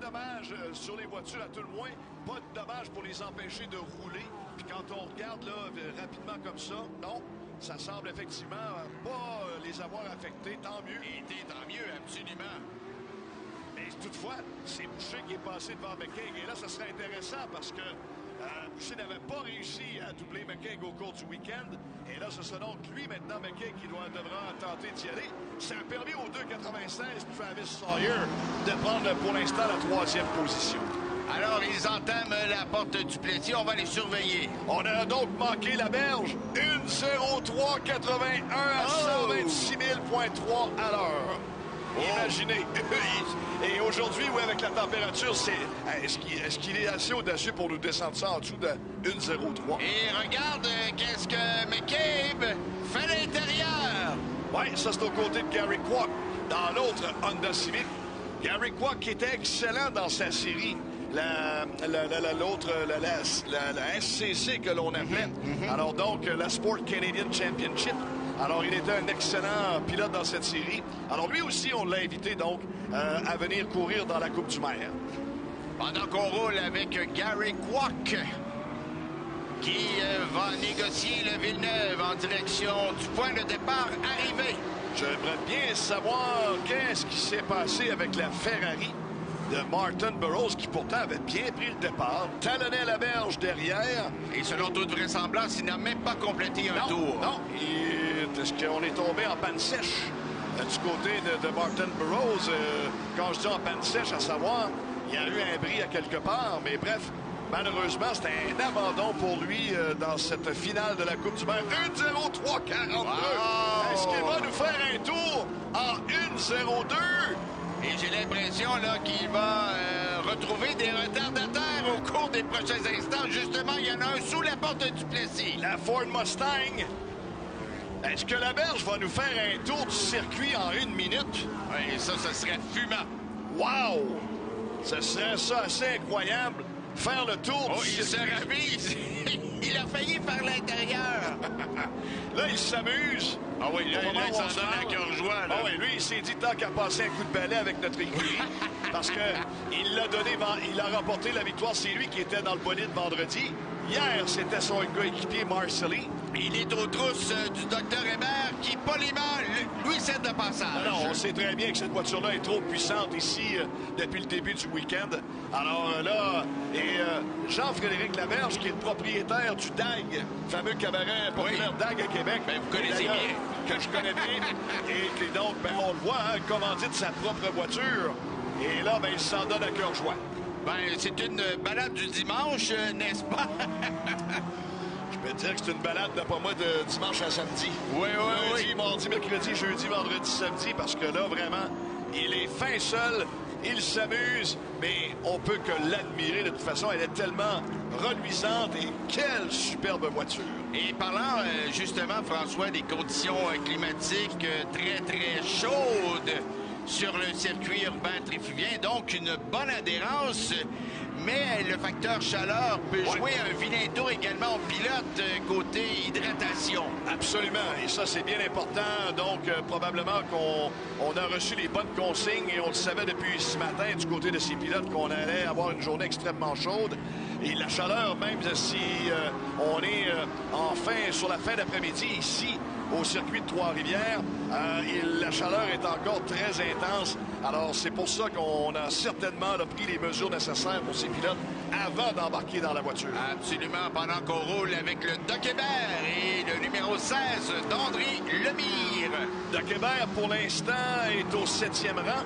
dommages sur les voitures, à tout le moins. Pas de dommages pour les empêcher de rouler. Puis quand on regarde là, rapidement comme ça, non, ça semble effectivement pas les avoir affectés. Tant mieux. Tant mieux, absolument. Mais toutefois, c'est Boucher qui est passé devant McKay. Et là, ça serait intéressant parce que Boucher n'avait pas réussi à doubler McKay au cours du week-end. Et là, ce sera donc lui, maintenant, McKay, qui devra tenter d'y aller. Ça a permis aux 2,96 Travis Sawyer de prendre pour l'instant la 3e position. Alors, ils entament la porte du Plessis. On va les surveiller. On a donc manqué la berge. 1,03,81 à 126 000,3 à l'heure. Imaginez. Et aujourd'hui, oui, avec la température, est-ce qu'il est assez audacieux pour nous descendre ça en dessous de 1,03? Et regarde qu'est-ce que McCabe fait à l'intérieur. Oui, ça, c'est aux côtés de Gary Kwok. Dans l'autre Honda Civic, Gary Kwok qui était excellent dans sa série. La SCC que l'on appelait. Alors donc, la Sport Canadian Championship. Alors, il était un excellent pilote dans cette série. Alors, lui aussi, on l'a invité, donc, à venir courir dans la Coupe du Maire. Pendant qu'on roule avec Gary Kwok, qui va négocier le Villeneuve en direction du point de départ arrivé. J'aimerais bien savoir qu'est-ce qui s'est passé avec la Ferrari de Martin Burroughs, qui pourtant avait bien pris le départ, talonnait la berge derrière. Et selon toute vraisemblance, il n'a même pas complété un tour. Non, est-ce qu'on est tombé en panne sèche du côté de Martin Burroughs? Quand je dis en panne sèche, à savoir, il y a eu un bris à quelque part, mais bref, malheureusement, c'était un abandon pour lui dans cette finale de la Coupe du Maire. 1,03,42. Wow. Est-ce qu'il va nous faire un tour en 1,02? Et j'ai l'impression là qu'il va retrouver des retardataires au cours des prochains instants. Justement, il y en a un sous la porte du Plessis. La Ford Mustang. Est-ce que la berge va nous faire un tour du circuit en 1 minute? Oui, ça serait fumant. Wow! Ce serait ça assez incroyable. Faire le tour du circuit. Il se ravise. Il a failli faire l'intérieur. Là, il s'amuse. Ah oui, là, il s'en donne à cœur joie. Ah oui, lui, il s'est dit tant qu'à passer un coup de balai avec notre écurie. Parce que il a remporté la victoire. C'est lui qui était dans le bolide vendredi. Hier, c'était son coéquipier Marcelli. Il est aux trousses du Dr Hébert qui, poliment, lui cède de passage. Non, on sait très bien que cette voiture-là est trop puissante ici depuis le début du week-end. Alors là, Jean-Frédéric Laberge, qui est le propriétaire du DAG, fameux cabaret populaire DAG à Québec. Ben, vous connaissez bien. Que je connais bien. Et donc, ben, on le voit, commandé de sa propre voiture. Et là, ben, il s'en donne à cœur joie. Ben, c'est une balade du dimanche, n'est-ce pas? Je peux te dire que c'est une balade, pas moi, de dimanche à samedi. Oui. Lundi, mardi, mercredi, jeudi, vendredi, samedi, parce que là, vraiment, il est fin seul, il s'amuse, mais on peut que l'admirer de toute façon. Elle est tellement reluisante et quelle superbe voiture. Et parlant, justement, François, des conditions climatiques très, très chaudes sur le circuit urbain trifluvien, donc une bonne adhérence, mais le facteur chaleur peut jouer un vilain tour également au pilote côté hydratation. Absolument, et ça c'est bien important, donc probablement qu'on a reçu les bonnes consignes et on le savait depuis ce matin du côté de ces pilotes qu'on allait avoir une journée extrêmement chaude. Et la chaleur, même si on est enfin sur la fin d'après-midi ici au circuit de Trois-Rivières, la chaleur est encore très intense. Alors, c'est pour ça qu'on a certainement pris les mesures nécessaires pour ces pilotes avant d'embarquer dans la voiture. Absolument, pendant qu'on roule avec le Doc Hébert et le numéro 16 d'André Lemire. Doc Hébert, pour l'instant, est au 7e rang.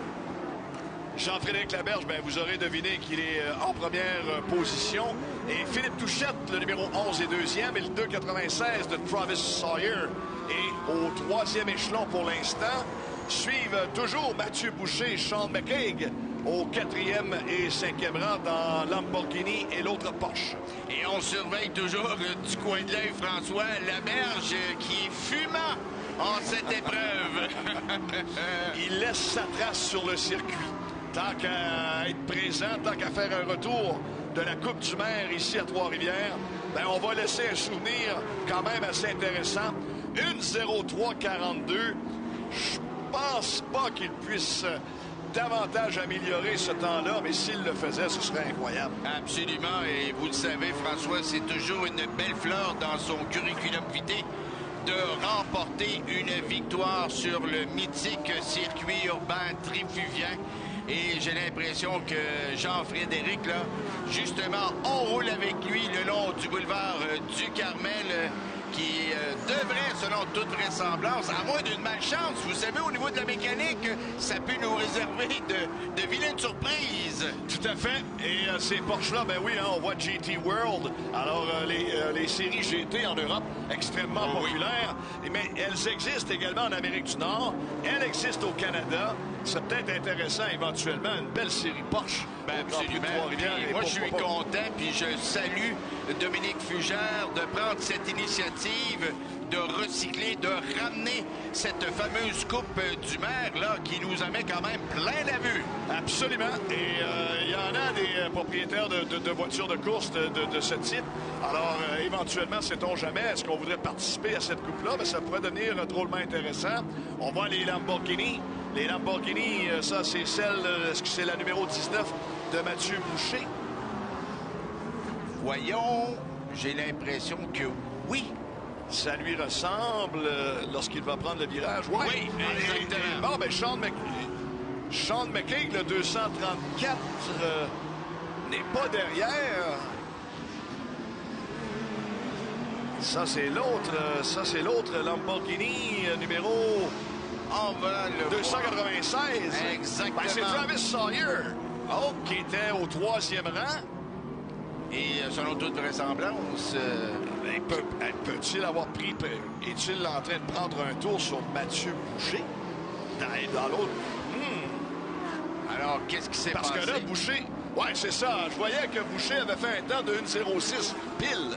Jean-Frédéric Laberge, ben, vous aurez deviné qu'il est en première position. Et Philippe Touchette, le numéro 11 est 2e. Et le 2,96 de Travis Sawyer est au 3e échelon pour l'instant. Suivent toujours Mathieu Boucher et Sean McCaig au 4e et 5e rang dans Lamborghini et l'autre Porsche. Et on surveille toujours du coin de l'œil François Laberge qui est fumant en cette épreuve. Il laisse sa trace sur le circuit. Tant qu'à être présent, tant qu'à faire un retour de la Coupe du Maire ici à Trois-Rivières, ben on va laisser un souvenir quand même assez intéressant. 1,03,42. Je pense pas qu'il puisse davantage améliorer ce temps-là, mais s'il le faisait, ce serait incroyable. Absolument, et vous le savez, François, c'est toujours une belle fleur dans son curriculum vitae de remporter une victoire sur le mythique circuit urbain trifluvien. Et j'ai l'impression que Jean-Frédéric, là, justement, on roule avec lui le long du boulevard du Carmel, qui devrait, selon toute vraisemblance, à moins d'une malchance, vous savez, au niveau de la mécanique, ça peut nous réserver de vilaines surprises. Tout à fait. Et ces Porsche-là, ben oui, hein, on voit GT World. Alors, les séries GT en Europe, extrêmement populaires. Mais elles existent également en Amérique du Nord. Elles existent au Canada. C'est peut-être intéressant, éventuellement, une belle série Porsche. Ben absolument. Moi, je suis content, puis je salue Dominique Fugère de prendre cette initiative de recycler, de ramener cette fameuse Coupe du Maire, là, qui nous en met quand même plein la vue. Absolument. Et il y en a des propriétaires de voitures de course de ce type. Alors, éventuellement, sait-on jamais, est-ce qu'on voudrait participer à cette coupe-là? Ben, ça pourrait devenir drôlement intéressant. On voit les Lamborghini. Les Lamborghini, ça, c'est celle, est-ce que c'est la numéro 19 de Mathieu Boucher? Voyons, j'ai l'impression que oui. Ça lui ressemble lorsqu'il va prendre le virage. Ouais. Oui, exactement. Bon, ben, Sean McCaig, le 234, n'est pas derrière. Ça, c'est l'autre Lamborghini numéro... On va le 296. Exactement. Ben, c'est Travis Sawyer, qui était au 3e rang. Et selon toute vraisemblance... peut-il avoir pris... Est-il en train de prendre un tour sur Mathieu Boucher? Dans l'autre... Alors, qu'est-ce qui s'est passé? Parce que là, Boucher... Ouais, c'est ça. Je voyais que Boucher avait fait un temps de 1,06 pile.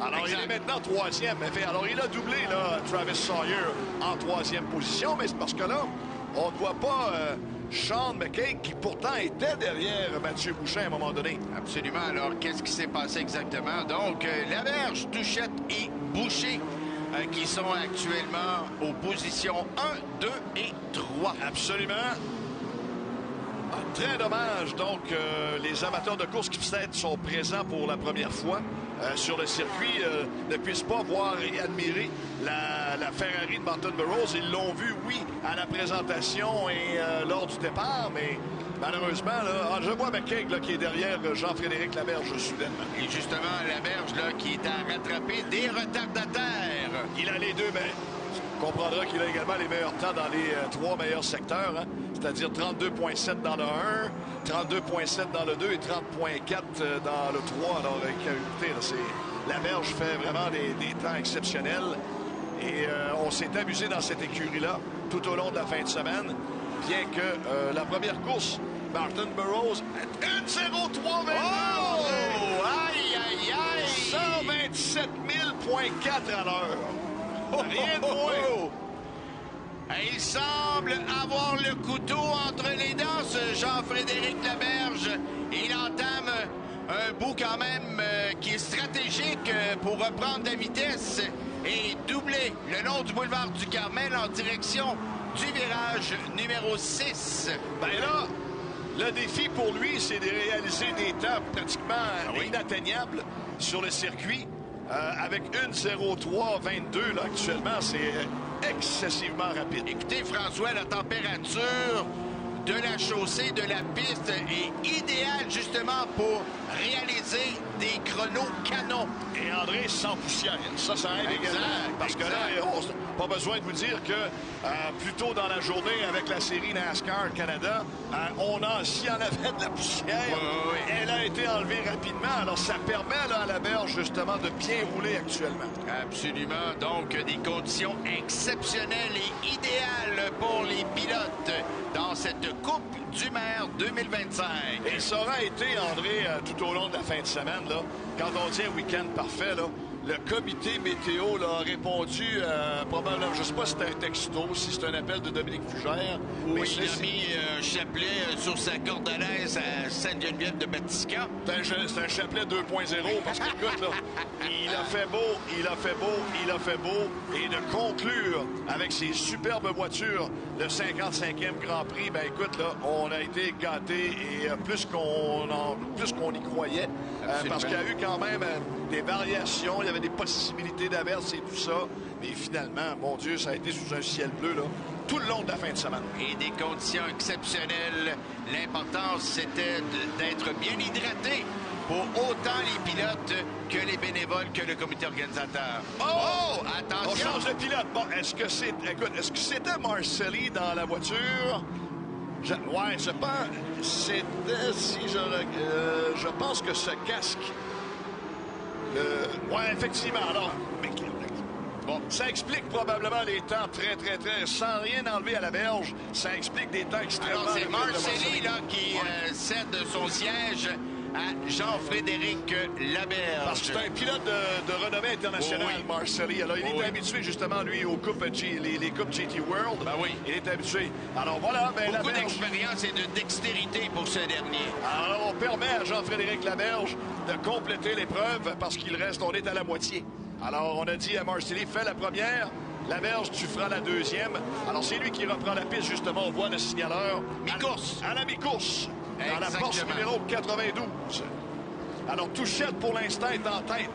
Alors, il est maintenant 3e. Alors, il a doublé, là, Travis Sawyer en 3e position. Mais c'est parce que là, on ne voit pas Sean McCaig, qui pourtant était derrière Mathieu Boucher à un moment donné. Absolument. Alors, qu'est-ce qui s'est passé exactement? Donc, Laberge, Touchette et Boucher qui sont actuellement aux positions 1, 2 et 3. Absolument. Très dommage. Donc, les amateurs de course qui peut-être sont présents pour la première fois sur le circuit ne puissent pas voir et admirer la Ferrari de Martin Burroughs. Ils l'ont vu, oui, à la présentation et lors du départ, mais malheureusement, là, je vois McCaig là, qui est derrière Jean-Frédéric Laberge soudainement. Et justement, Laberge là, qui est à rattraper des retardataires. Il a les deux, mais on comprendra qu'il a également les meilleurs temps dans les 3 meilleurs secteurs, hein, c'est-à-dire 32,7 dans le 1, 32,7 dans le 2 et 30,4 dans le 3. Alors, écoutez, Laberge fait vraiment des temps exceptionnels. Et on s'est amusé dans cette écurie-là tout au long de la fin de semaine, bien que la première course, Martin Burroughs, 1,03,22. Oh! Aïe, aïe, aïe! 127 000,4 à l'heure. Rien de moins. Il semble avoir le couteau entre les dents, ce Jean-Frédéric Laberge. Il entame un bout quand même qui est stratégique pour reprendre la vitesse et doubler le long du boulevard du Carmel en direction du virage numéro 6. Ben là, le défi pour lui, c'est de réaliser des temps pratiquement inatteignables sur le circuit. Avec 1,03,22 là, actuellement, c'est excessivement rapide. Écoutez, François, la température de la chaussée, de la piste est idéale justement pour réaliser des chronos canons. Et André, sans poussière. Ça aide également. Parce que là, pas besoin de vous dire que plus tôt dans la journée, avec la série NASCAR Canada, s'il y en avait de la poussière, elle a été enlevée rapidement. Alors, ça permet là, à Laberge, justement, de bien rouler actuellement. Absolument. Donc, des conditions exceptionnelles et idéales pour les pilotes dans cette Coupe du Maire 2025. Et ça aura été, André, tout au long de la fin de semaine, là, quand on dit un week-end parfait, là, le comité météo là, a répondu probablement, je ne sais pas si c'est un texto, si c'est un appel de Dominique Fugère. Oui, il a mis un chapelet sur sa cordelaise à Sainte-Geneviève de Batiscan. C'est un chapelet 2.0 parce qu'écoute, là, il a fait beau, il a fait beau, il a fait beau. Et de conclure avec ces superbes voitures, le 55e Grand Prix, ben écoute, là, on a été gâtés et plus qu'on y croyait. Parce qu'il y a eu quand même des variations, il y avait des possibilités d'averse et tout ça. Mais finalement, mon Dieu, ça a été sous un ciel bleu, là, tout le long de la fin de semaine. Et des conditions exceptionnelles. L'important, c'était d'être bien hydraté pour autant les pilotes que les bénévoles, que le comité organisateur. Oh! Attention! On change de pilote. Bon, est-ce que c'était Marcelli dans la voiture? Ouais, je pense. C'était, si je pense que ce casque. Ouais, effectivement. Alors, bon, ça explique probablement les temps très, sans rien enlever à la berge. Ça explique des temps extrêmement... Alors, c'est Marcelli là, qui cède son siège à Jean-Frédéric Laberge. Parce que c'est un pilote de renommée internationale, oui. Marcelli. Alors, il est habitué, justement, lui, aux coupes les coupes GT World. Ben oui. Il est habitué. Alors, voilà. Ben, beaucoup d'expérience et de dextérité pour ce dernier. Alors, on permet à Jean-Frédéric Laberge de compléter l'épreuve parce qu'il reste, on est à la moitié. Alors, on a dit à Marcelli, fais la première. Laberge, tu feras la deuxième. Alors, c'est lui qui reprend la piste, justement. On voit le signaleur. Mi-course. À la mi-course. Dans la Porsche numéro 92. Alors, Touchette, pour l'instant, est en tête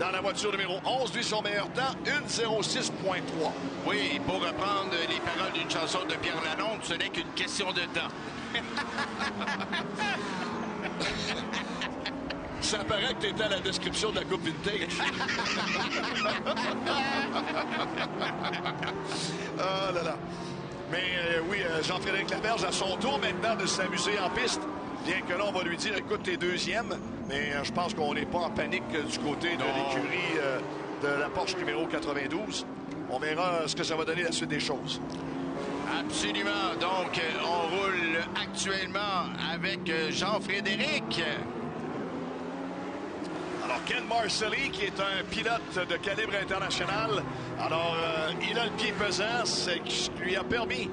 dans la voiture numéro 11. Lui, son meilleur temps, 1:06.3. Oui, pour reprendre les paroles d'une chanson de Pierre Lalonde, ce n'est qu'une question de temps. Ça paraît que tu étais à la description de la Coupe Vintage. Oh là là. Mais oui, Jean-Frédéric Laberge a son tour maintenant de s'amuser en piste. Bien que là, on va lui dire, écoute, t'es deuxième. Mais je pense qu'on n'est pas en panique du côté de l'écurie de la Porsche numéro 92. On verra ce que ça va donner la suite des choses. Absolument. Donc, on roule actuellement avec Jean-Frédéric. Alors, Ken Marcelli, qui est un pilote de calibre international. Alors, il a le pied pesant, ce qui lui a permis,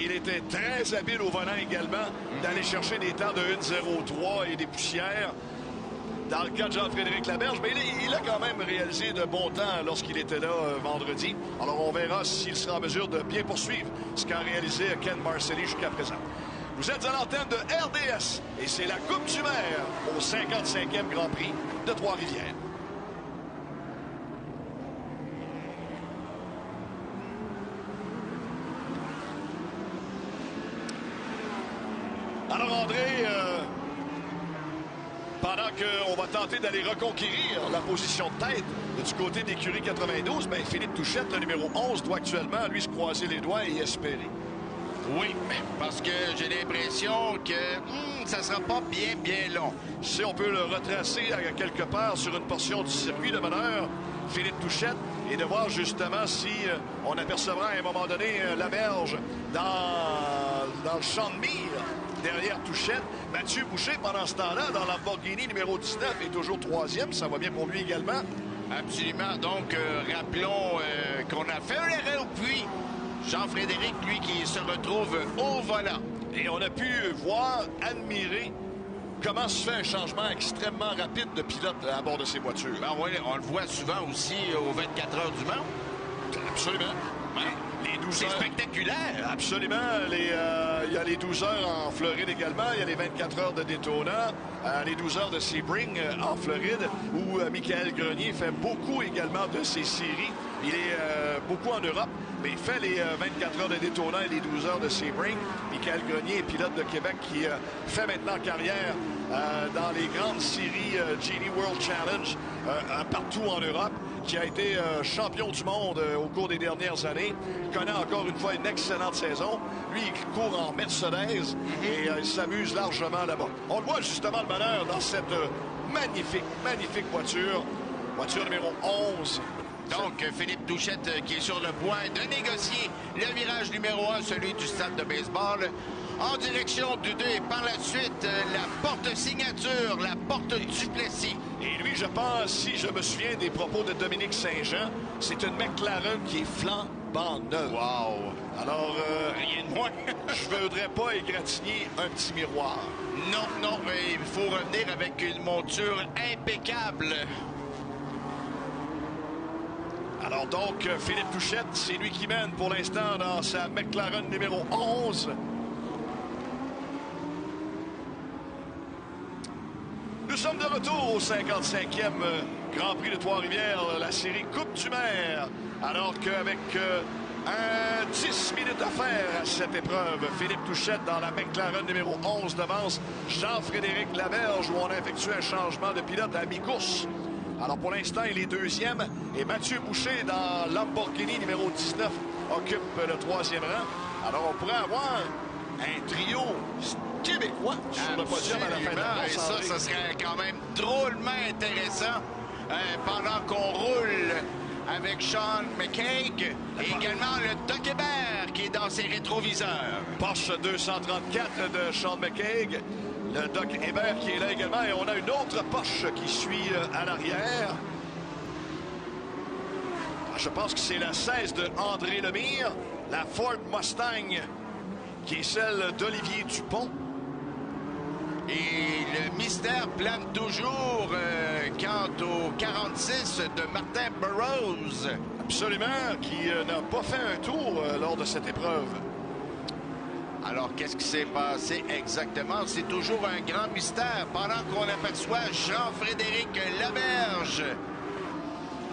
il était très habile au volant également, d'aller chercher des temps de 1:03 et des poussières. Dans le cas de Jean-Frédéric Laberge, mais il a quand même réalisé de bons temps lorsqu'il était là vendredi. Alors, on verra s'il sera en mesure de bien poursuivre ce qu'a réalisé Ken Marcelli jusqu'à présent. Vous êtes à l'antenne de RDS et c'est la Coupe du Maire au 55e Grand Prix de Trois-Rivières. Alors André, pendant qu'on va tenter d'aller reconquérir la position de tête du côté d'écurie 92, ben Philippe Touchette, le numéro 11, doit actuellement, lui, se croiser les doigts et espérer. Oui, parce que j'ai l'impression que ça sera pas bien long. Si on peut le retracer quelque part sur une portion du circuit de meneur, Philippe Touchette, et de voir justement si on apercevra à un moment donné Laberge dans le champ de mire derrière Touchette. Mathieu Boucher, pendant ce temps-là, dans la Lamborghini numéro 19, est toujours troisième. Ça va bien pour lui également. Absolument. Donc, rappelons qu'on a fait un arrêt au puits. Jean-Frédéric, lui, qui se retrouve au volant. Et on a pu voir, admirer comment se fait un changement extrêmement rapide de pilote à bord de ces voitures. Ben oui, on le voit souvent aussi aux 24 heures du Mans. Absolument. Ouais. Les 12 C'est heures. spectaculaire. Absolument. Il y a les 12 heures en Floride également. Il y a les 24 heures de Daytona. Les 12 heures de Sebring en Floride, où Michael Grenier fait beaucoup également de ces séries. Il est beaucoup en Europe, mais il fait les 24 heures de Daytona et les 12 heures de Sebring. Michael Grenier est pilote de Québec qui fait maintenant carrière dans les grandes séries GT World Challenge partout en Europe, qui a été champion du monde au cours des dernières années. Il connaît encore une fois une excellente saison. Lui, il court en Mercedes et il s'amuse largement là-bas. On le voit justement le bonheur dans cette magnifique voiture. Voiture numéro 11. Donc, Philippe Touchette qui est sur le point de négocier le virage numéro 1, celui du stade de baseball. en direction du 2 et par la suite, la porte signature, la porte du Plessis. Et lui, je pense, si je me souviens des propos de Dominique Saint-Jean, c'est une McLaren qui est flambant neuve. Wow! Alors, Rien de moins. je voudrais pas égratigner un petit miroir. Non, non, il faut revenir avec une monture impeccable. Alors donc, Philippe Touchette, c'est lui qui mène pour l'instant dans sa McLaren numéro 11. Nous sommes de retour au 55e Grand Prix de Trois-Rivières, la série Coupe du Maire. Alors qu'avec 10 minutes à faire à cette épreuve, Philippe Touchette dans la McLaren numéro 11 devance Jean-Frédéric Laberge où on a effectué un changement de pilote à mi-course. Alors pour l'instant, il est deuxième et Mathieu Boucher dans Lamborghini numéro 19 occupe le troisième rang. Alors on pourrait avoir un trio québécois sur le podium à la fin de la course. Et ça serait quand même drôlement intéressant pendant qu'on roule avec Sean McCaig et également le Doc Hébert qui est dans ses rétroviseurs. Porsche 234 de Sean McCaig. Le Doc Hébert qui est là également. Et on a une autre Porsche qui suit à l'arrière. Je pense que c'est la 16 de André Lemire. La Ford Mustang qui est celle d'Olivier Dupont. Et le mystère plane toujours quant au 46 de Martin Burroughs. Absolument, qui n'a pas fait un tour lors de cette épreuve. Alors, qu'est-ce qui s'est passé exactement? C'est toujours un grand mystère pendant qu'on aperçoit Jean-Frédéric Laberge.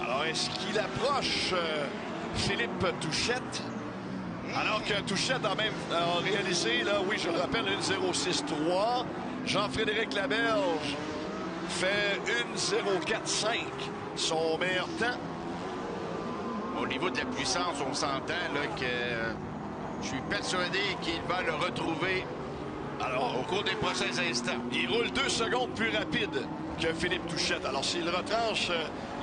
Alors, est-ce qu'il approche Philippe Touchette? Alors que Touchette a réalisé, là, oui, je le rappelle, 1.06.3. Jean-Frédéric Laberge fait 1.04.5. Son meilleur temps. Au niveau de la puissance, on s'entend là que je suis persuadé qu'il va le retrouver au cours des prochains instants. Il roule 2 secondes plus rapide que Philippe Touchette. Alors, s'il retranche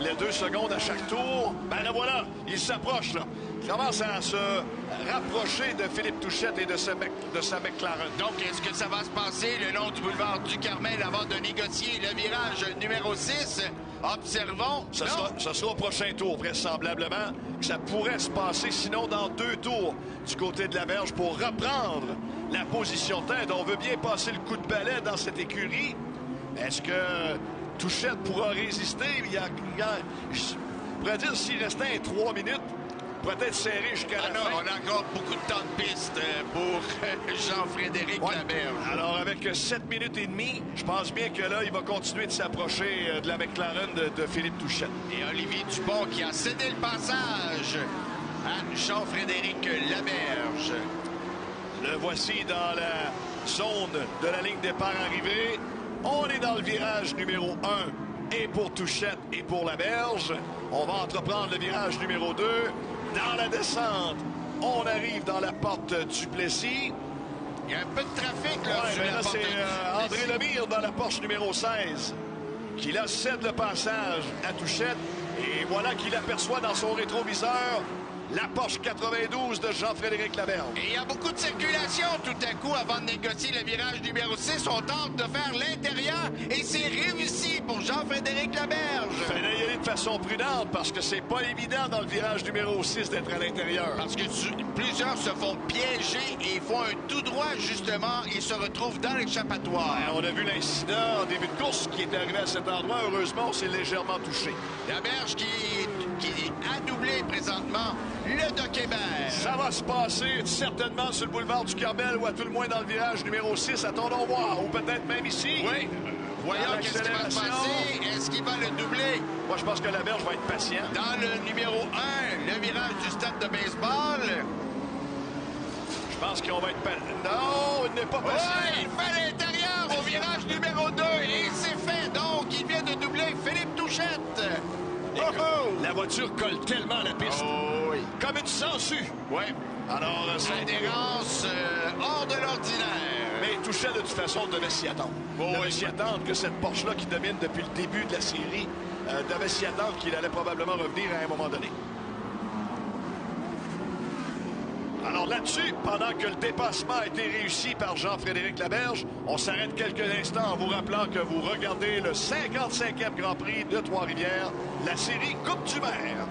les 2 secondes à chaque tour, ben là, voilà, il s'approche, là. Il commence à se rapprocher de Philippe Touchette et de sa McLaren. Donc, est-ce que ça va se passer le long du boulevard du Carmel avant de négocier le virage numéro 6? Observons. Ce sera au prochain tour, vraisemblablement. Ça pourrait se passer, sinon, dans 2 tours du côté de la berge pour reprendre la position de tête. On veut bien passer le coup de balai dans cette écurie. Est-ce que Touchette pourra résister? Je pourrais dire, s'il restait 3 minutes, peut-être serré jusqu'à la fin. On a encore beaucoup de temps de piste pour Jean-Frédéric Laberge. Alors, avec 7 minutes et demie, je pense bien que là, il va continuer de s'approcher de la McLaren de Philippe Touchette. Et Olivier Dupont qui a cédé le passage à Jean-Frédéric Laberge. Le voici dans la zone de la ligne départ arrivée. On est dans le virage numéro 1 et pour Touchette et pour Laberge. On va entreprendre le virage numéro 2. Dans la descente, on arrive dans la porte du Plessis. Il y a un peu de trafic là, sur la porte c'est André Lemire dans la Porsche numéro 16 qui là cède le passage à Touchette. Et voilà qu'il aperçoit dans son rétroviseur la Porsche 92 de Jean-Frédéric Laberge. Et il y a beaucoup de circulation tout à coup avant de négocier le virage numéro 6. On tente de faire l'intérieur et c'est réussi pour Jean-Frédéric Laberge. Il fallait y aller de façon prudente parce que c'est pas évident dans le virage numéro 6 d'être à l'intérieur. Parce que plusieurs se font piéger et font un tout droit justement et se retrouvent dans l'échappatoire. On a vu l'incident en début de course qui est arrivé à cet endroit. Heureusement, on s'est légèrement touché. Laberge qui est addoublé présentement. Le Doc Hébert. Ça va se passer certainement sur le boulevard du Carmel ou à tout le moins dans le virage numéro 6. Attendons voir. Ou peut-être même ici. Oui. Voyons qu'est-ce qui va se passer. Est-ce qu'il va le doubler? Moi, je pense que Laberge va être patient. Dans le numéro 1, le virage du stade de baseball. Je pense qu'on va être patient. Non, il n'est pas patient. Oui, il fait l'intérieur au virage numéro 2. Et c'est fait. Donc, il vient de doubler Philippe Touchette. La voiture colle tellement à la piste. Oh, oui. Comme une sangsue. Oui. Alors, adhérence hors de l'ordinaire. Mais Touchette, de toute façon, devait s'y attendre. Devait s'y attendre que cette Porsche-là, qui domine depuis le début de la série, devait s'y attendre qu'il allait probablement revenir à un moment donné. Alors là-dessus, pendant que le dépassement a été réussi par Jean-Frédéric Laberge, on s'arrête quelques instants en vous rappelant que vous regardez le 55e Grand Prix de Trois-Rivières, la série Coupe du Maire.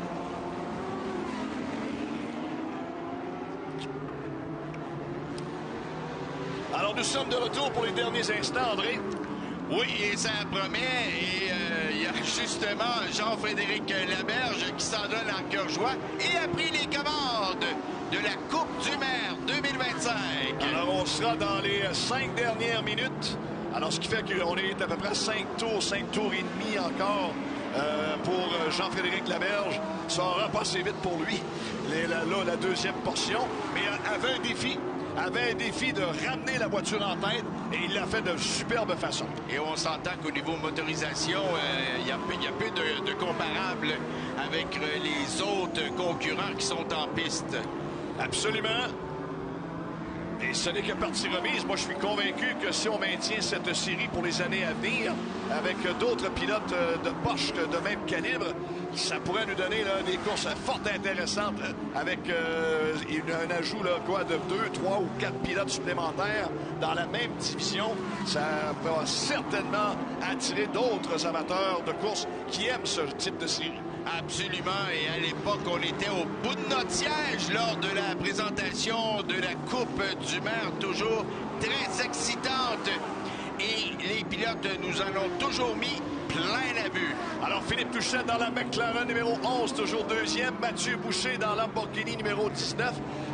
Alors nous sommes de retour pour les derniers instants, André. Oui, et ça promet. Et il y a justement Jean-Frédéric Laberge qui s'en donne en cœur joie et a pris les commandes de la Coupe du Maire 2025. Alors on sera dans les 5 dernières minutes. Alors ce qui fait qu'on est à peu près 5 tours et demi encore pour Jean-Frédéric Laberge. Ça aura passé vite pour lui, la deuxième portion. Mais avait un défi de ramener la voiture en tête et il l'a fait de superbe façon. Et on s'entend qu'au niveau motorisation, il y a peu de comparables avec les autres concurrents qui sont en piste. Absolument. Et ce n'est que partie remise. Moi, je suis convaincu que si on maintient cette série pour les années à venir, avec d'autres pilotes de Porsche de même calibre, ça pourrait nous donner là, des courses fort intéressantes avec un ajout de 2, 3 ou 4 pilotes supplémentaires dans la même division. Ça va certainement attirer d'autres amateurs de course qui aiment ce type de série. Absolument. Et à l'époque, on était au bout de notre siège lors de la présentation de la Coupe du Maire, toujours très excitante. Et les pilotes nous en ont toujours mis plein la vue. Alors, Philippe Touchette dans la McLaren numéro 11, toujours deuxième. Mathieu Boucher dans la Lamborghini numéro 19.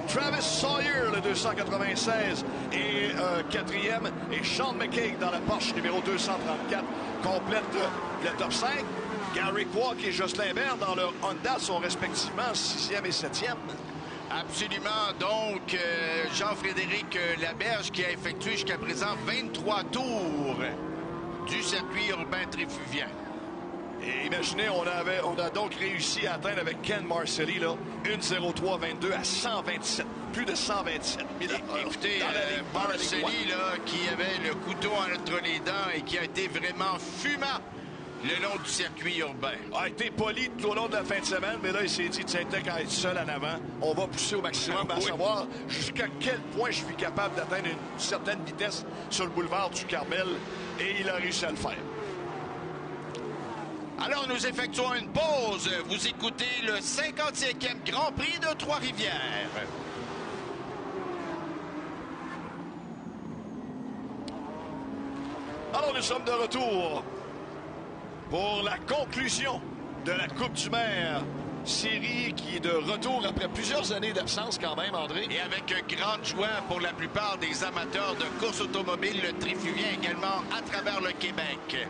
Travis Sawyer, le 296, et quatrième. Et Sean McCaig dans la Porsche numéro 234 complète le top 5. Gary Kwok et Jocelyn Bert dans leur Honda sont respectivement 6e et 7e. Absolument. Donc, Jean-Frédéric Laberge qui a effectué jusqu'à présent 23 tours du circuit urbain trifluvien. Et imaginez, on a donc réussi à atteindre avec Ken Marcelli, là, 1:03.22 à 127. Plus de 127 000. Écoutez, Marcelli, là, qui avait le couteau entre les dents et qui a été vraiment fumant le long du circuit urbain. A été poli tout au long de la fin de semaine, mais là, il s'est dit, tiens, qu'à être seul en avant, on va pousser au maximum à savoir jusqu'à quel point je suis capable d'atteindre une certaine vitesse sur le boulevard du Carmel. Et il a réussi à le faire. Alors, nous effectuons une pause. Vous écoutez le 55e Grand Prix de Trois-Rivières. Alors, nous sommes de retour pour la conclusion de la Coupe du Maire. Série qui est de retour après plusieurs années d'absence quand même, André. Et avec grande joie pour la plupart des amateurs de course automobile, le trifluvien également à travers le Québec.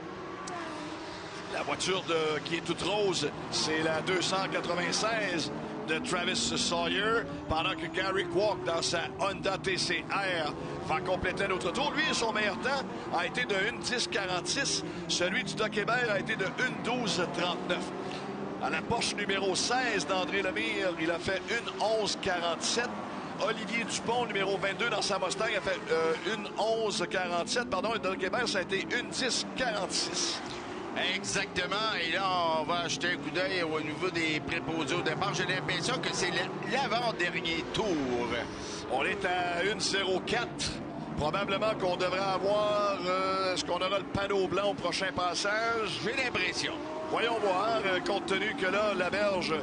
La voiture qui est toute rose, c'est la 296 de Travis Sawyer, pendant que Gary Kwok dans sa Honda TCR va compléter notre tour. Lui, son meilleur temps a été de 1:10.46. Celui du Doc Hébert a été de 1:12.39. À la Porsche numéro 16 d'André Lemire, il a fait 1:11.47. Olivier Dupont, numéro 22, dans sa Mustang, a fait 1:11.47. Pardon, et Doc Hébert, ça a été 1:10.46. Exactement. Et là, on va jeter un coup d'œil au niveau des préposés au départ. J'ai l'impression que c'est l'avant-dernier tour. On est à 1:04. Probablement qu'on devrait avoir... est-ce qu'on aura le panneau blanc au prochain passage? J'ai l'impression. Voyons voir, compte tenu que là, Laberge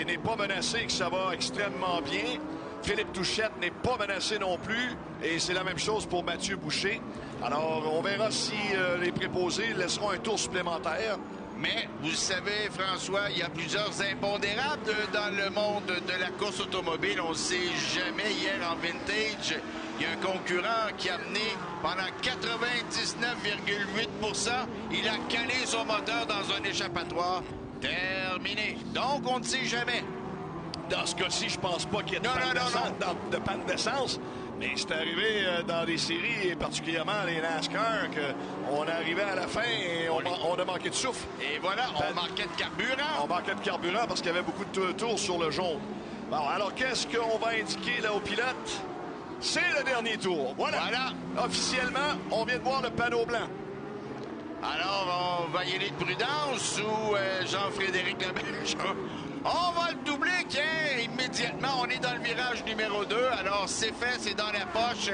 n'est pas menacé, que ça va extrêmement bien. Philippe Touchette n'est pas menacé non plus. Et c'est la même chose pour Mathieu Boucher. Alors, on verra si les préposés laisseront un tour supplémentaire. Mais, vous savez, François, il y a plusieurs impondérables dans le monde de la course automobile. On ne sait jamais. Hier, en vintage, il y a un concurrent qui a mené pendant 99,8 %. Il a calé son moteur dans un échappatoire. Terminé. Donc, on ne sait jamais. Dans ce cas-ci, je pense pas qu'il y ait de panne d'essence. Mais c'est arrivé dans des séries, et particulièrement les NASCAR, qu'on arrivait à la fin et on a manqué de souffle. Et voilà, on manquait de carburant. On manquait de carburant parce qu'il y avait beaucoup de tours sur le jaune. Bon, alors qu'est-ce qu'on va indiquer là aux pilotes? C'est le dernier tour. Voilà. Officiellement, on vient de voir le panneau blanc. Alors, on va y aller de prudence ou Jean-Frédéric Laberge? On va le doubler, tiens, immédiatement. On est dans le virage numéro 2. Alors, c'est fait, c'est dans la poche.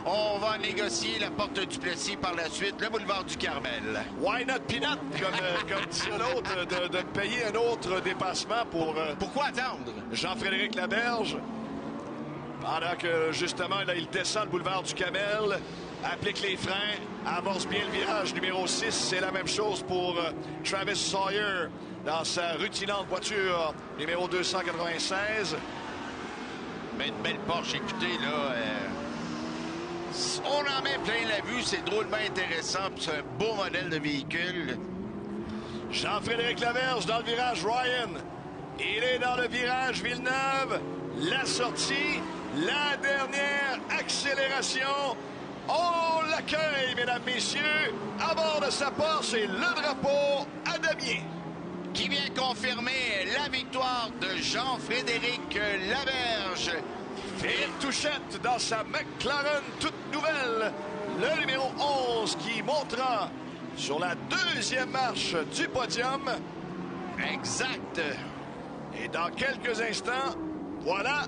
On va négocier la porte du Plessis par la suite, le boulevard du Carmel. Why not peanut, comme disait l'autre, de payer un autre dépassement pour... Pourquoi attendre? Jean-Frédéric Laberge, pendant que, justement, là, il descend le boulevard du Carmel, applique les freins, amorce bien le virage numéro 6. C'est la même chose pour Travis Sawyer dans sa rutinante voiture numéro 296. Mais une belle Porsche, écoutez, là... on en met plein la vue, c'est drôlement intéressant, c'est un beau modèle de véhicule. Jean-Frédéric Laberge dans le virage Ryan. Il est dans le virage Villeneuve. La sortie, la dernière accélération. On l'accueille, mesdames, messieurs. À bord de sa Porsche, et le drapeau à damier. Qui vient confirmer la victoire de Jean-Frédéric Laberge. Philippe Touchette dans sa McLaren toute nouvelle. Le numéro 11 qui montera sur la deuxième marche du podium. Exact. Et dans quelques instants, voilà,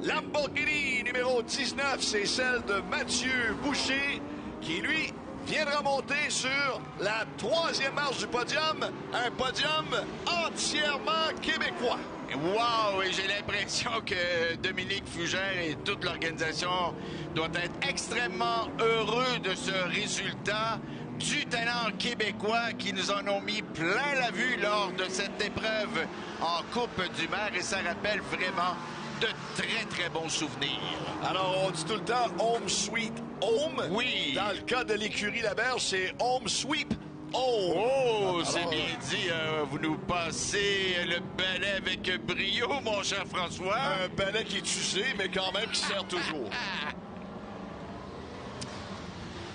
Lamborghini numéro 19, c'est celle de Mathieu Boucher qui, lui, viendra monter sur la troisième marche du podium. Un podium entièrement québécois. Wow! Et j'ai l'impression que Dominique Fougère et toute l'organisation doivent être extrêmement heureux de ce résultat du talent québécois qui nous en ont mis plein la vue lors de cette épreuve en Coupe du Maire. Et ça rappelle vraiment de très, très bons souvenirs. Alors, on dit tout le temps « Home Sweet Home ». Oui. Dans le cas de l'écurie Laberge, c'est « Home Sweep ». Oh, c'est bien dit. Vous nous passez le balai avec brio, mon cher François. Un balai qui est usé, mais quand même qui sert toujours.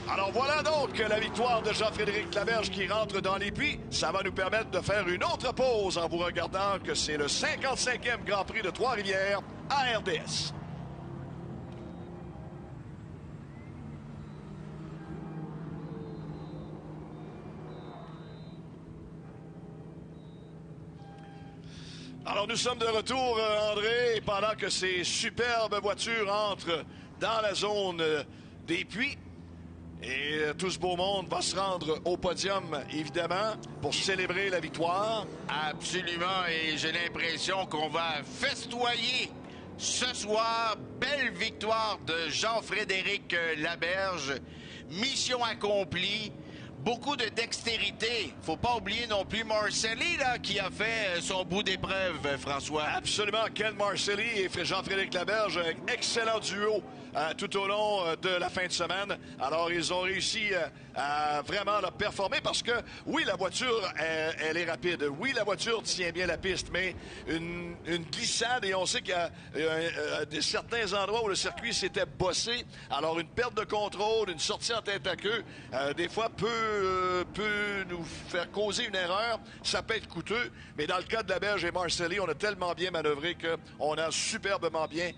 Alors voilà donc la victoire de Jean-Frédéric Laberge qui rentre dans les puits. Ça va nous permettre de faire une autre pause en vous regardant que c'est le 55e Grand Prix de Trois-Rivières à RDS. Alors, nous sommes de retour, André, pendant que ces superbes voitures entrent dans la zone des puits. Et tout ce beau monde va se rendre au podium, évidemment, pour célébrer la victoire. Absolument, et j'ai l'impression qu'on va festoyer ce soir. Belle victoire de Jean-Frédéric Laberge. Mission accomplie. Beaucoup de dextérité. Faut pas oublier non plus Marcelli, là, qui a fait son bout d'épreuve, François. Absolument. Ken Marcelli et Jean-Frédéric Laberge, un excellent duo tout au long de la fin de semaine. Alors, ils ont réussi à vraiment performer parce que, oui, la voiture, elle est rapide. Oui, la voiture tient bien la piste, mais une glissade, et on sait qu'il y a certains endroits où le circuit s'était bossé. Alors, une perte de contrôle, une sortie en tête à queue, des fois peut nous faire causer une erreur. Ça peut être coûteux, mais dans le cas de Laberge et Marcelli, on a tellement bien manœuvré qu'on a superbement bien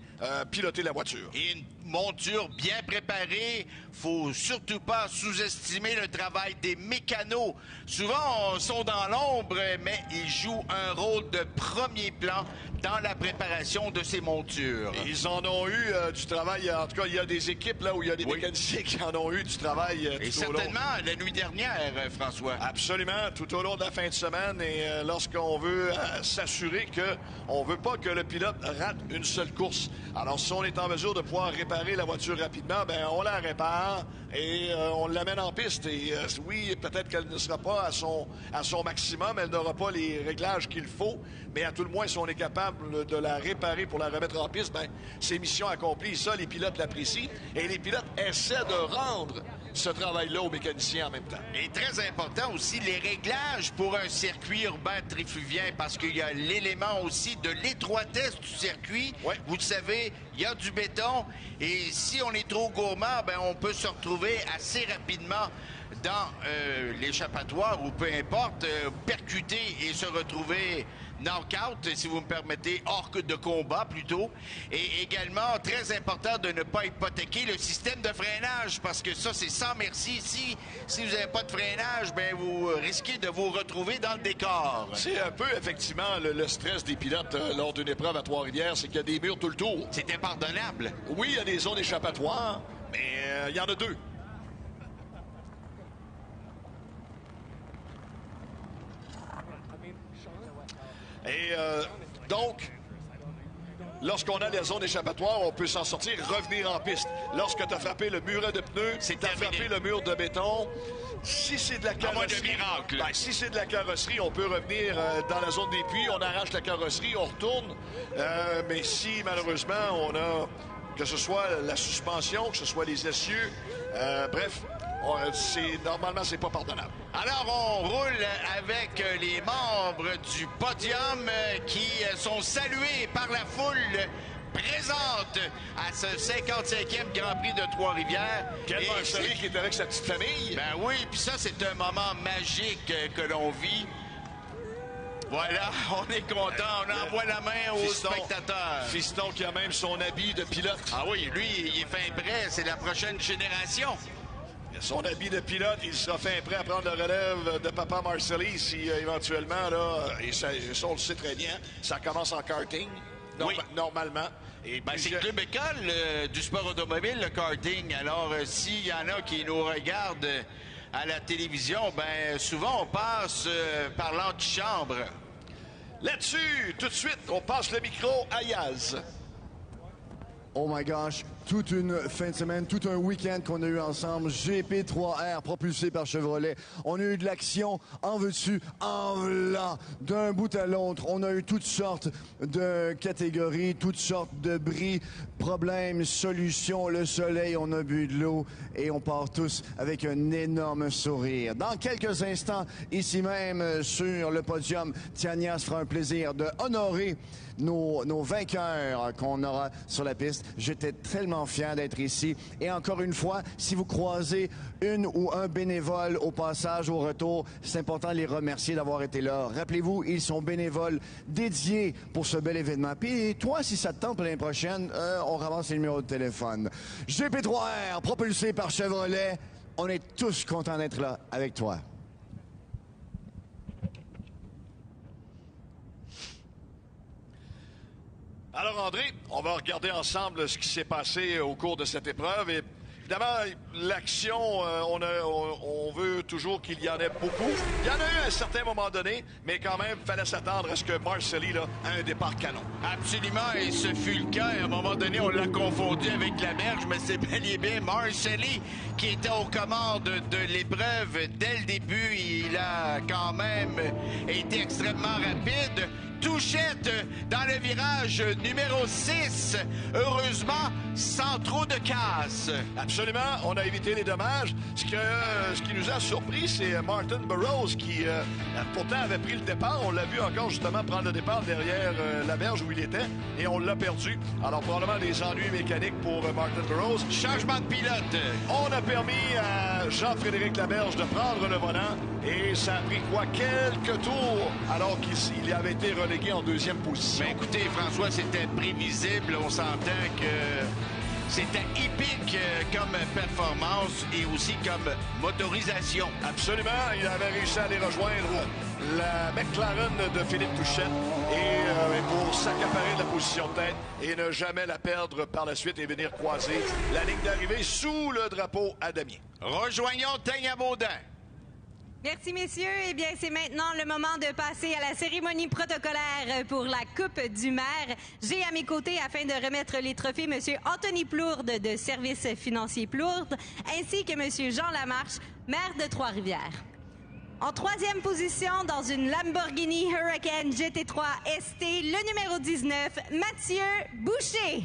piloté la voiture. Et une monture bien préparée. Faut surtout pas sous-estimer le travail des mécanos. Souvent, ils sont dans l'ombre, mais ils jouent un rôle de premier plan dans la préparation de ces montures. Ils en ont eu du travail. En tout cas, il y a des équipes là où il y a des mécaniciens qui en ont eu du travail et tout au long. certainement la nuit dernière, François. Absolument, tout au long de la fin de semaine. Et lorsqu'on veut s'assurer qu'on ne veut pas que le pilote rate une seule course. Alors, si on est en mesure de pouvoir réparer la voiture rapidement, ben on la répare et on l'amène en piste. Et oui, peut-être qu'elle ne sera pas à son maximum, elle n'aura pas les réglages qu'il faut, mais à tout le moins, si on est capable de la réparer pour la remettre en piste, ben c'est mission accomplie. Ça, les pilotes l'apprécient et les pilotes essaient de rendre ce travail-là aux mécaniciens en même temps. Et très important aussi, les réglages pour un circuit urbain trifluvien, parce qu'il y a l'élément aussi de l'étroitesse du circuit. Ouais. Vous le savez, il y a du béton, et si on est trop gourmand, ben on peut se retrouver assez rapidement dans l'échappatoire ou peu importe, percuter et se retrouver knock-out, si vous me permettez, hors de combat plutôt. Et également, très important de ne pas hypothéquer le système de freinage, parce que ça, c'est sans merci. Si vous n'avez pas de freinage, ben vous risquez de vous retrouver dans le décor. C'est un peu, effectivement, le stress des pilotes lors d'une épreuve à Trois-Rivières, c'est qu'il y a des murs tout le tour. C'est impardonnable. Oui, il y a des zones échappatoires, mais il y en a deux. Et donc, lorsqu'on a les zones échappatoires, on peut s'en sortir, revenir en piste. Lorsque tu as frappé le muret de pneus, tu as frappé le mur de béton. Si c'est de la carrosserie, si c'est de la carrosserie, on peut revenir dans la zone des puits, on arrache la carrosserie, on retourne. Mais si, malheureusement, on a, que ce soit la suspension, que ce soit les essieux, bref, normalement, c'est pas pardonnable. Alors, on roule avec les membres du podium qui sont salués par la foule présente à ce 55e Grand Prix de Trois-Rivières. Quel Marcelli qui est avec sa petite famille. Ben oui, puis ça, c'est un moment magique que l'on vit. Voilà, on est content. On envoie la main aux spectateurs. Fiston qui a même son habit de pilote. Ah oui, lui, il est fin prêt. C'est la prochaine génération. Son habit de pilote, il sera fin prêt à prendre le relève de Papa Marcelli si éventuellement, là, et ça, on le sait très bien, ça commence en karting, normalement. Et ben, c'est le club école du sport automobile, le karting. Alors, s'il y en a qui nous regardent à la télévision, ben souvent on passe par l'antichambre. Là-dessus, tout de suite, on passe le micro à Yaz. Oh my gosh, toute une fin de semaine, tout un week-end qu'on a eu ensemble. GP3R propulsé par Chevrolet. On a eu de l'action en dessus, en là, d'un bout à l'autre. On a eu toutes sortes de catégories, toutes sortes de bris, problèmes, solutions. Le soleil, on a bu de l'eau et on part tous avec un énorme sourire. Dans quelques instants, ici même sur le podium, Tiania se fera un plaisir de honorer nos vainqueurs qu'on aura sur la piste. J'étais tellement fier d'être ici. Et encore une fois, si vous croisez une ou un bénévole au passage, au retour, c'est important de les remercier d'avoir été là. Rappelez-vous, ils sont bénévoles dédiés pour ce bel événement. Puis toi, si ça te tente pour l'année prochaine, on ramasse les numéros de téléphone. GP3R, propulsé par Chevrolet. On est tous contents d'être là avec toi. Alors, André, on va regarder ensemble ce qui s'est passé au cours de cette épreuve. Et évidemment, l'action, on veut toujours qu'il y en ait beaucoup. Il y en a eu à un certain moment donné, mais quand même, il fallait s'attendre à ce que Marcelli là, ait un départ canon. Absolument, et ce fut le cas. À un moment donné, on l'a confondu avec Laberge, mais c'est bel et bien Marcelli qui était aux commandes de l'épreuve dès le début. Il a quand même été extrêmement rapide. Touchette dans le virage numéro 6. Heureusement, sans trop de casse. Absolument, on a évité les dommages. Ce qui nous a surpris, c'est Martin Burrows qui, pourtant, avait pris le départ. On l'a vu encore, justement, prendre le départ derrière la berge où il était. Et on l'a perdu. Alors, probablement des ennuis mécaniques pour Martin Burrows. Changement de pilote. On a permis à Jean-Frédéric Laberge de prendre le volant. Et ça a pris quoi? Quelques tours, alors qu'il avait été relégué en deuxième position. Mais écoutez, François, c'était prévisible. On s'entend que c'était épique comme performance et aussi comme motorisation. Absolument. Il avait réussi à aller rejoindre la McLaren de Philippe Touchette et pour s'accaparer de la position de tête et ne jamais la perdre par la suite et venir croiser la ligne d'arrivée sous le drapeau à damier. Rejoignons Tania Baudin. Merci, messieurs. Eh bien, c'est maintenant le moment de passer à la cérémonie protocolaire pour la Coupe du maire. J'ai à mes côtés, afin de remettre les trophées, M. Anthony Plourde de Services financiers Plourde, ainsi que M. Jean Lamarche, maire de Trois-Rivières. En troisième position, dans une Lamborghini Huracan GT3 ST, le numéro 19, Mathieu Boucher.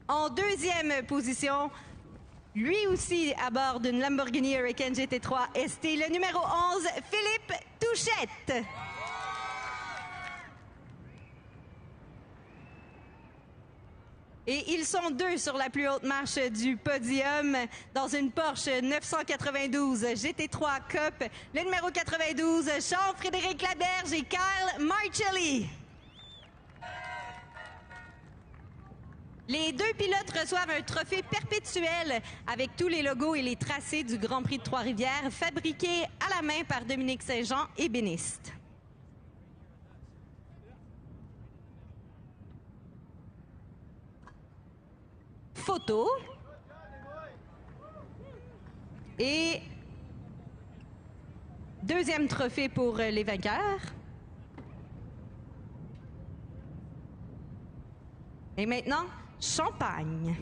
En deuxième position, lui aussi à bord d'une Lamborghini Huracan GT3 ST, le numéro 11, Philippe Touchette. Et ils sont 2 sur la plus haute marche du podium dans une Porsche 992 GT3 Cup. Le numéro 92, Jean-Frédéric Laberge et Kyle Marcelli. Les 2 pilotes reçoivent un trophée perpétuel avec tous les logos et les tracés du Grand Prix de Trois-Rivières fabriqués à la main par Dominique Saint-Jean, ébéniste. Photo. Et deuxième trophée pour les vainqueurs. Et maintenant, champagne.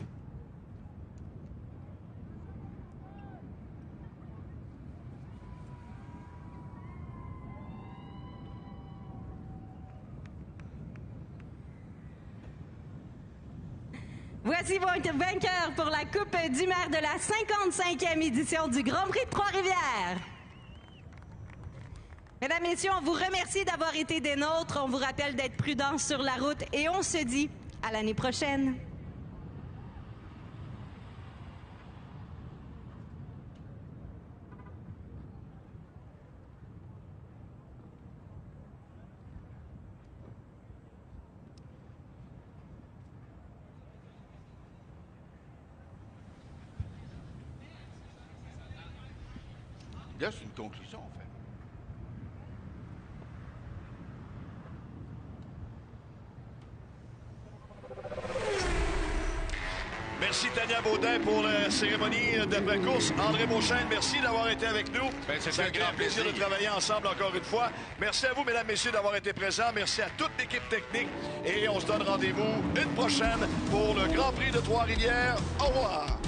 Voici vos vainqueurs pour la Coupe du maire de la 55e édition du Grand Prix de Trois-Rivières. Mesdames, Messieurs, on vous remercie d'avoir été des nôtres. On vous rappelle d'être prudents sur la route et on se dit à l'année prochaine. Là, c'est une conclusion, en fait. Merci Tania Baudin pour la cérémonie d'après-course. André Beauchesne, merci d'avoir été avec nous. C'est un grand plaisir de travailler ensemble encore une fois. Merci à vous, mesdames, messieurs, d'avoir été présents. Merci à toute l'équipe technique. Et on se donne rendez-vous une prochaine pour le Grand Prix de Trois-Rivières. Au revoir.